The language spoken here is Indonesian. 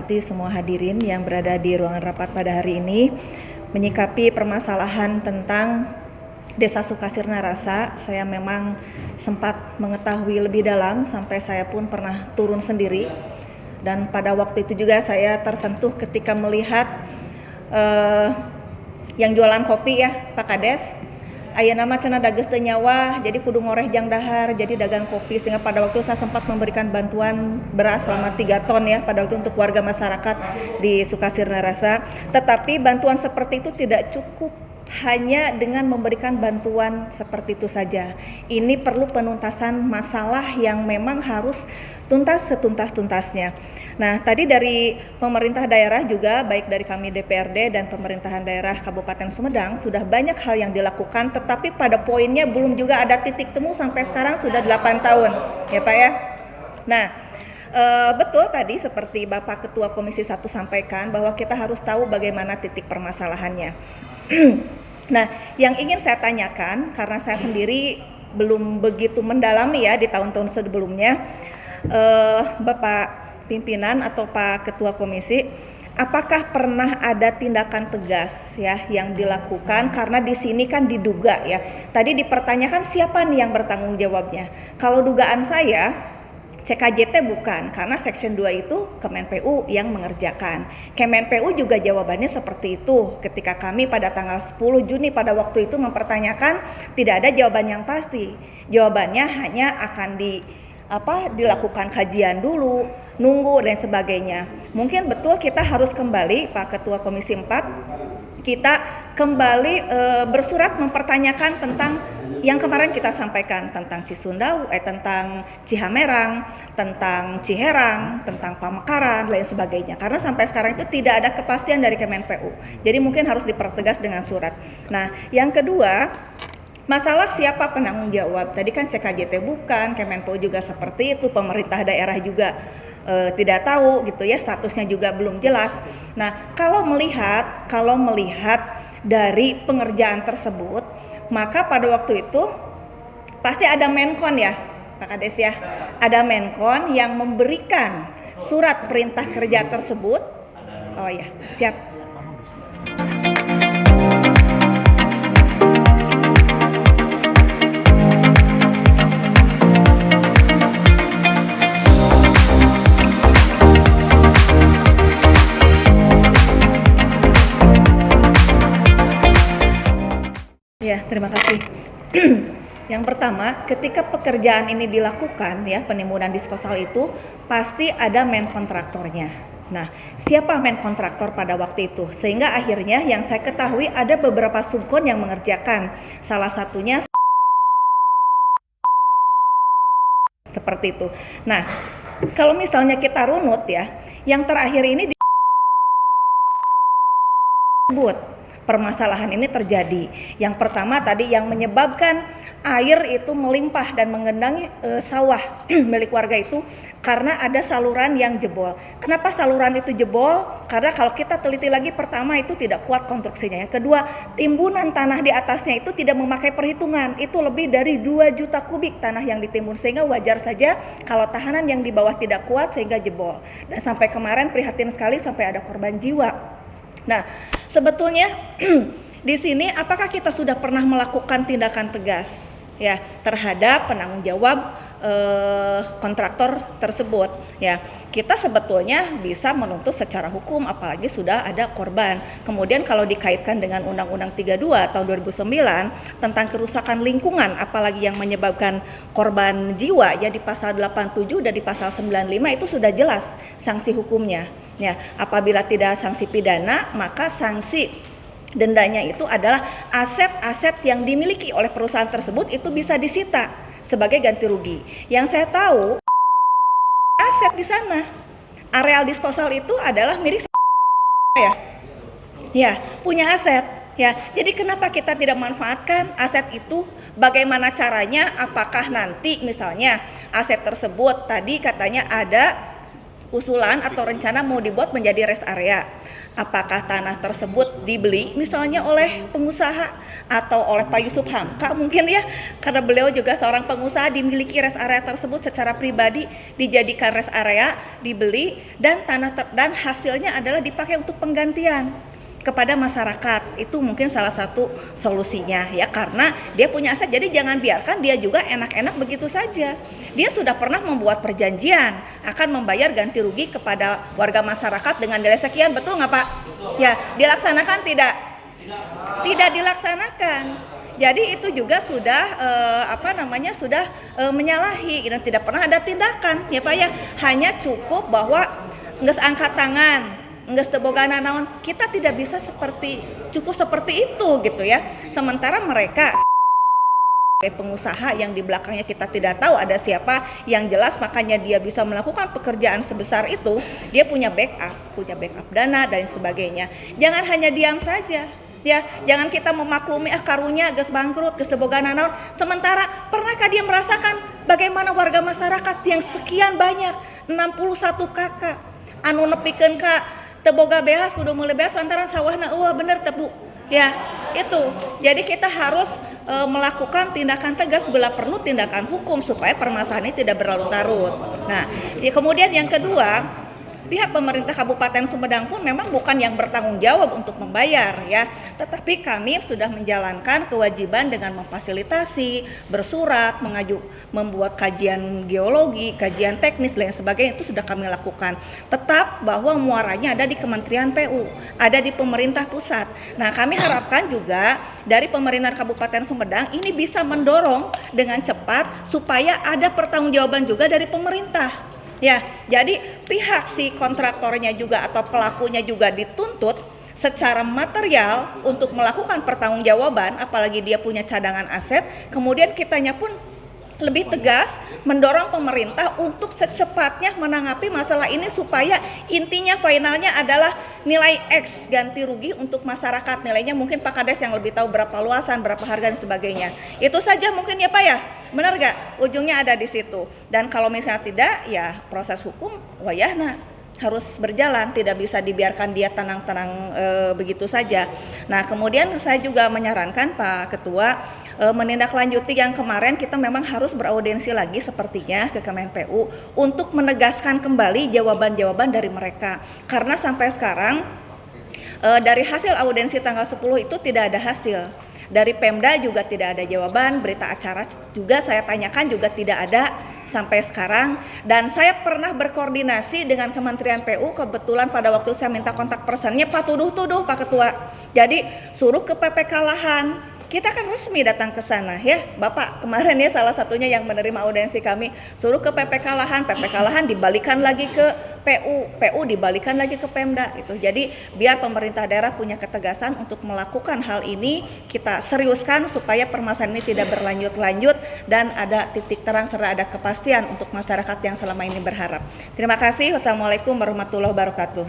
hormati semua hadirin yang berada di ruangan rapat pada hari ini. Menyikapi permasalahan tentang Desa Sukasirna Rasa, saya memang sempat mengetahui lebih dalam sampai saya pun pernah turun sendiri. Dan pada waktu itu juga saya tersentuh ketika melihat yang jualan kopi ya, Pak Kades. Aya nama cenah dageus teu nyawa, jadi kudu ngoreh jang dahar, jadi dagang kopi. Sehingga pada waktu saya sempat memberikan bantuan beras selama 3 ton ya, pada waktu untuk warga masyarakat di Sukasirna Rasa. Tetapi bantuan seperti itu tidak cukup hanya dengan memberikan bantuan seperti itu saja. Ini perlu penuntasan masalah yang memang harus tuntas setuntas-tuntasnya. Nah, tadi dari pemerintah daerah juga, baik dari kami DPRD dan pemerintahan daerah Kabupaten Sumedang, sudah banyak hal yang dilakukan, tetapi pada poinnya belum juga ada titik temu sampai sekarang sudah 8 tahun, ya Pak ya. Nah, betul tadi seperti Bapak Ketua Komisi 1 sampaikan bahwa kita harus tahu bagaimana titik permasalahannya. Nah, yang ingin saya tanyakan, karena saya sendiri belum begitu mendalami ya di tahun-tahun sebelumnya, Bapak pimpinan atau Pak Ketua Komisi, apakah pernah ada tindakan tegas ya yang dilakukan, karena di sini kan diduga ya. Tadi dipertanyakan siapa nih yang bertanggung jawabnya. Kalau dugaan saya CKJT bukan, karena Section 2 itu Kemenpu yang mengerjakan. Kemenpu juga jawabannya seperti itu. Ketika kami pada tanggal 10 Juni pada waktu itu mempertanyakan, tidak ada jawaban yang pasti. Jawabannya hanya akan dilakukan kajian dulu, nunggu dan sebagainya. Mungkin betul kita harus kembali, Pak Ketua Komisi 4, kita kembali bersurat mempertanyakan tentang yang kemarin kita sampaikan tentang Cisundau, tentang Cihamerang, tentang Ciherang, tentang Pamekaran, lain sebagainya. Karena sampai sekarang itu tidak ada kepastian dari Kemenpu. Jadi mungkin harus dipertegas dengan surat. Nah, yang kedua, masalah siapa penanggung jawab. Tadi kan CKJT bukan, Kemenpu juga seperti itu, pemerintah daerah juga tidak tahu gitu ya, statusnya juga belum jelas. Nah, kalau melihat dari pengerjaan tersebut, maka pada waktu itu pasti ada Menkon ya, Pak Kades ya. Ada Menkon yang memberikan surat perintah kerja tersebut. Oh ya, siap. Ya, terima kasih. Yang pertama, ketika pekerjaan ini dilakukan ya, penimbunan disposal itu pasti ada main kontraktornya. Nah, siapa main kontraktor pada waktu itu? Sehingga akhirnya yang saya ketahui ada beberapa subkon yang mengerjakan. Salah satunya seperti itu. Nah, kalau misalnya kita runut ya, yang terakhir ini disebut permasalahan ini terjadi. Yang pertama tadi yang menyebabkan air itu melimpah dan menggenangi sawah milik warga itu karena ada saluran yang jebol. Kenapa saluran itu jebol? Karena kalau kita teliti lagi, pertama itu tidak kuat konstruksinya. Yang kedua, timbunan tanah di atasnya itu tidak memakai perhitungan. Itu lebih dari 2 juta kubik tanah yang ditimbun, sehingga wajar saja kalau tahanan yang di bawah tidak kuat sehingga jebol. Dan sampai kemarin prihatin sekali sampai ada korban jiwa. Nah, sebetulnya di sini apakah kita sudah pernah melakukan tindakan tegas ya terhadap penanggung jawab kontraktor tersebut ya? Kita sebetulnya bisa menuntut secara hukum, apalagi sudah ada korban. Kemudian kalau dikaitkan dengan Undang-Undang 32 tahun 2009 tentang kerusakan lingkungan, apalagi yang menyebabkan korban jiwa ya, di pasal 87 dan di pasal 95 itu sudah jelas sanksi hukumnya. Ya, apabila tidak sanksi pidana, maka sanksi dendanya itu adalah aset-aset yang dimiliki oleh perusahaan tersebut itu bisa disita sebagai ganti rugi. Yang saya tahu aset di sana, areal disposal itu adalah milik saya. Ya, punya aset. Ya, jadi kenapa kita tidak manfaatkan aset itu? Bagaimana caranya? Apakah nanti misalnya aset tersebut tadi katanya ada usulan atau rencana mau dibuat menjadi rest area. Apakah tanah tersebut dibeli misalnya oleh pengusaha atau oleh Pak Yusuf Hamka mungkin ya, karena beliau juga seorang pengusaha, dimiliki rest area tersebut secara pribadi, dijadikan rest area, dibeli, dan dan hasilnya adalah dipakai untuk penggantian kepada masyarakat. Itu mungkin salah satu solusinya ya, karena dia punya aset. Jadi jangan biarkan dia juga enak-enak begitu saja. Dia sudah pernah membuat perjanjian akan membayar ganti rugi kepada warga masyarakat dengan nilai sekian, betul nggak Pak? Ya, dilaksanakan tidak? Tidak dilaksanakan. Jadi itu juga sudah sudah menyalahi dan tidak pernah ada tindakan ya Pak ya. Hanya cukup bahwa nges angkat tangan, nggak setebogana naon, kita tidak bisa cukup seperti itu gitu ya. Sementara mereka pengusaha yang di belakangnya kita tidak tahu ada siapa, yang jelas makanya dia bisa melakukan pekerjaan sebesar itu, dia punya backup dana dan sebagainya. Jangan hanya diam saja ya, jangan kita memaklumi karunya geus bangkrut, geus teu boga nanaon. Sementara pernahkah dia merasakan bagaimana warga masyarakat yang sekian banyak 61 kakak anu nepikeun ka teboga behas kudu mulai behas lantaran sawahna bener tebu ya. Itu jadi kita harus melakukan tindakan tegas bila perlu tindakan hukum supaya permasalahan ini tidak berlarut-larut. Nah ya, kemudian yang kedua, pihak pemerintah Kabupaten Sumedang pun memang bukan yang bertanggung jawab untuk membayar ya, tetapi kami sudah menjalankan kewajiban dengan memfasilitasi, bersurat, membuat kajian geologi, kajian teknis dan sebagainya, itu sudah kami lakukan. Tetap bahwa muaranya ada di Kementerian PU, ada di pemerintah pusat. Nah, kami harapkan juga dari pemerintah Kabupaten Sumedang ini bisa mendorong dengan cepat supaya ada pertanggungjawaban juga dari pemerintah. Ya, jadi pihak si kontraktornya juga atau pelakunya juga dituntut secara material untuk melakukan pertanggungjawaban, apalagi dia punya cadangan aset. Kemudian kitanya pun lebih tegas mendorong pemerintah untuk secepatnya menanggapi masalah ini supaya intinya finalnya adalah nilai X ganti rugi untuk masyarakat. Nilainya mungkin Pak Kades yang lebih tahu berapa luasan, berapa harga dan sebagainya. Itu saja mungkin ya Pak ya. Benar gak? Ujungnya ada di situ. Dan kalau misalnya tidak, ya proses hukum wayahna harus berjalan, tidak bisa dibiarkan dia tenang-tenang begitu saja. Nah, kemudian saya juga menyarankan Pak Ketua menindaklanjuti yang kemarin kita memang harus beraudiensi lagi sepertinya ke Kemenpu untuk menegaskan kembali jawaban-jawaban dari mereka. Karena sampai sekarang dari hasil audiensi tanggal 10 itu tidak ada hasil. Dari Pemda juga tidak ada jawaban, berita acara juga saya tanyakan juga tidak ada sampai sekarang. Dan saya pernah berkoordinasi dengan Kementerian PU, kebetulan pada waktu saya minta kontak personnya Pak tuduh Pak Ketua. Jadi suruh ke PPK Lahan. Kita kan resmi datang ke sana ya, Bapak kemarin ya salah satunya yang menerima audiensi kami, suruh ke PPK Lahan dibalikan lagi ke PU dibalikan lagi ke Pemda gitu. Jadi biar pemerintah daerah punya ketegasan untuk melakukan hal ini, kita seriuskan supaya permasalahan ini tidak berlanjut-lanjut dan ada titik terang serta ada kepastian untuk masyarakat yang selama ini berharap. Terima kasih. Wassalamualaikum warahmatullahi wabarakatuh.